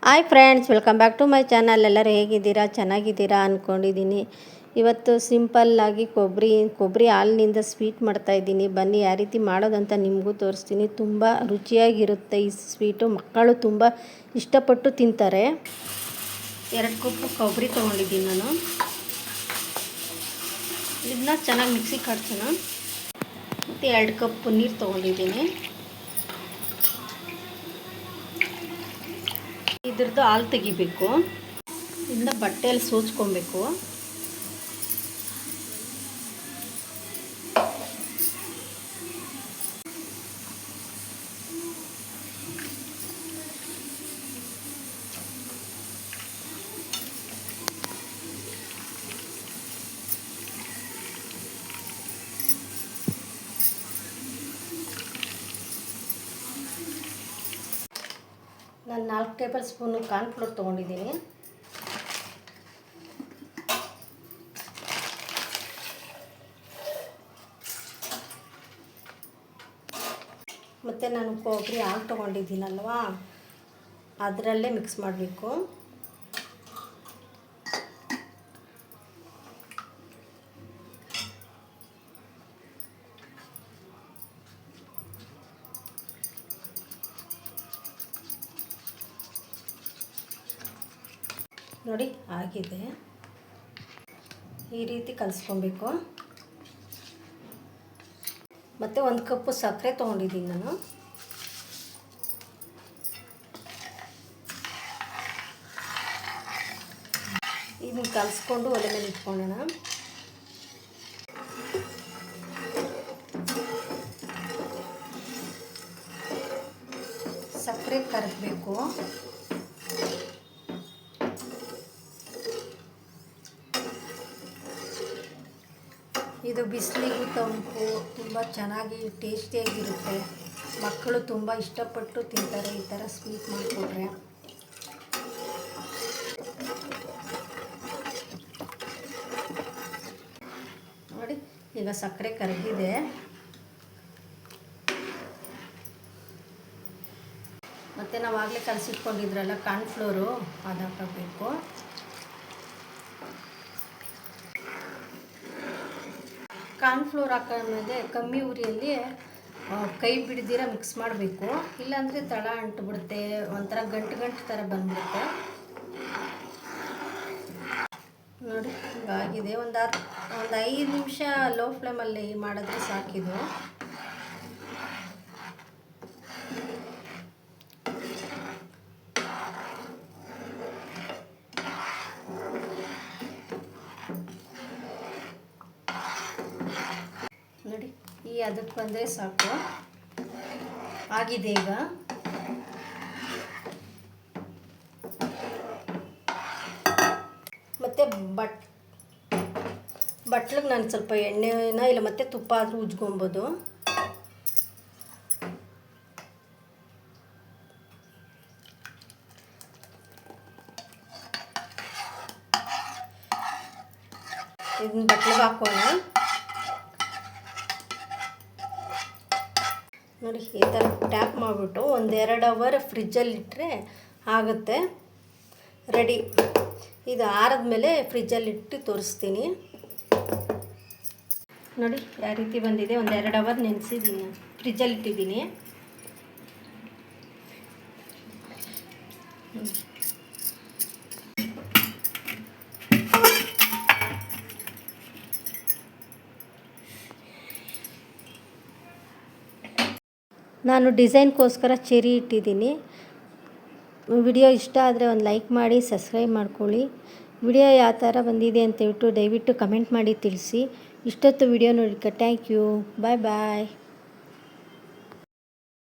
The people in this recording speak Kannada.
Hi friends, welcome back to my channel. ಎಲ್ಲರೂ ಹೇಗಿದ್ದೀರಾ? ಚೆನ್ನಾಗಿದ್ದೀರಾ ಅಂದ್ಕೊಂಡಿದ್ದೀನಿ. ಇವತ್ತು ಸಿಂಪಲ್ಲಾಗಿ ಕೊಬ್ಬರಿ ಹಾಲಿನಿಂದ ಸ್ವೀಟ್ ಮಾಡ್ತಾಯಿದ್ದೀನಿ. ಬನ್ನಿ ಯಾವ ರೀತಿ ಮಾಡೋದಂತ ನಿಮಗೂ ತೋರಿಸ್ತೀನಿ. ತುಂಬ ರುಚಿಯಾಗಿರುತ್ತೆ ಈ ಸ್ವೀಟು. ಮಕ್ಕಳು ತುಂಬ ಇಷ್ಟಪಟ್ಟು ತಿಂತಾರೆ. 2 ಕಪ್ ಕೊಬ್ಬರಿ ತೊಗೊಂಡಿದ್ದೀನಿ ನಾನು. ಇದನ್ನ ಚೆನ್ನಾಗಿ ಮಿಕ್ಸಿಗೆ ಹಾಕ್ಸೋಣ. ಮತ್ತು 2 ಕಪ್ ನೀರು ತೊಗೊಂಡಿದ್ದೀನಿ. ಇದ್ರದ್ದು ಹಾಲು ತೆಗಿಬೇಕು. ಇದನ್ನ ಬಟ್ಟೆಯಲ್ಲಿ ಸೋಚ್ಕೊಬೇಕು. ನಾನು 4 ಟೇಬಲ್ ಸ್ಪೂನು ಕಾರ್ನ್ಫ್ಲೋರ್ ತೊಗೊಂಡಿದ್ದೀನಿ. ಮತ್ತು ನಾನು ಕೊಬ್ಬರಿ ಹಾಲು ತೊಗೊಂಡಿದ್ದೀನಲ್ವಾ, ಅದರಲ್ಲೇ ಮಿಕ್ಸ್ ಮಾಡಬೇಕು. ನೋಡಿ ಆಗಿದೆ. ಈ ರೀತಿ ಕಲಿಸ್ಕೊಬೇಕು. ಮತ್ತು 1 ಕಪ್ಪು ಸಕ್ಕರೆ ತೊಗೊಂಡಿದ್ದೀನಿ ನಾನು. ಇದನ್ನು ಕಲಿಸ್ಕೊಂಡು ಒಲೆ ಮೇಲೆ ಇಟ್ಕೊಳ್ಳೋಣ. ಸಕ್ಕರೆ ಕರಗಬೇಕು. ಇದು ಬಿಸಿಲಿಗೂ ತಂಪು, ತುಂಬ ಚೆನ್ನಾಗಿ ಟೇಸ್ಟಿಯಾಗಿರುತ್ತೆ. ಮಕ್ಕಳು ತುಂಬ ಇಷ್ಟಪಟ್ಟು ತಿಂತಾರೆ ಈ ಥರ ಸ್ವೀಟ್ ಮಾಡಿಕೊಟ್ರೆ. ನೋಡಿ, ಈಗ ಸಕ್ಕರೆ ಕರಗಿದೆ. ಮತ್ತು ನಾವು ಆಗಲೇ ಕಲಸಿಟ್ಕೊಂಡಿದ್ರಲ್ಲ ಕಾರ್ನ್ಫ್ಲೋರು, ಅದು ಹಾಕಬೇಕು. ಕಾರ್ನ್ಫ್ಲೋರ್ ಹಾಕೊಂಡ್ಮೇಲೆ ಕಮ್ಮಿ ಉರಿಯಲ್ಲಿ ಕೈ ಬಿಡ್ದಿರ ಮಿಕ್ಸ್ ಮಾಡಬೇಕು. ಇಲ್ಲಾಂದರೆ ತಳ ಅಂಟ್ಬಿಡುತ್ತೆ, ಒಂಥರ ಗಂಟು ಥರ ಬಂದ್ಬಿಡುತ್ತೆ. ನೋಡಿ ಆಗಿದೆ. ಒಂದು 5 ನಿಮಿಷ ಲೋ ಫ್ಲೇಮಲ್ಲಿ ಮಾಡಿದ್ರೆ ಸಾಕಿದು. ನೋಡಿ, ಈ ಅದಕ್ಕೆ ಬಂದರೆ ಸಾಕು. ಆಗಿದೆ ಈಗ. ಮತ್ತು ಬಟ್ಲಿಗೆ ನಾನು ಸ್ವಲ್ಪ ಎಣ್ಣೆನ ಇಲ್ಲ ಮತ್ತು ತುಪ್ಪ ಆದರೂ ಉಜ್ಕೊಬೋದು. ಇದನ್ನ ಬಟ್ಲಿಗೆ ಹಾಕೋಣ. ನೋಡಿ, ಈ ಥರ ಟ್ಯಾಪ್ ಮಾಡಿಬಿಟ್ಟು 1-2 ಅವರ್ ಫ್ರಿಜ್ಜಲ್ಲಿ ಇಟ್ಟರೆ ಆಗುತ್ತೆ, ರೆಡಿ. ಇದು ಆರಿದ ಮೇಲೆ ಫ್ರಿಜ್ಜಲ್ಲಿ ಇಟ್ಟು ತೋರಿಸ್ತೀನಿ. ನೋಡಿ ಯಾವ ರೀತಿ ಬಂದಿದೆ. 1-2 ಅವರ್ ನೆನೆಸಿದ್ದೀನಿ, ಫ್ರಿಜ್ಜಲ್ಲಿ ಇಟ್ಟಿದ್ದೀನಿ. ನಾನು ಡಿಸೈನ್ಗೋಸ್ಕರ ಚೆರಿ ಇಟ್ಟಿದ್ದೀನಿ. ವಿಡಿಯೋ ಇಷ್ಟ ಆದರೆ ಒಂದು ಲೈಕ್ ಮಾಡಿ, ಸಬ್ಸ್ಕ್ರೈಬ್ ಮಾಡ್ಕೊಳ್ಳಿ. ವಿಡಿಯೋ ಯಾವ ಥರ ಬಂದಿದೆ ಅಂತ ದಯವಿಟ್ಟು ಕಮೆಂಟ್ ಮಾಡಿ ತಿಳಿಸಿ. ಇಷ್ಟೊತ್ತು ವಿಡಿಯೋ ನೋಡೋಕ್ಕೆ ಥ್ಯಾಂಕ್ ಯು. Bye bye.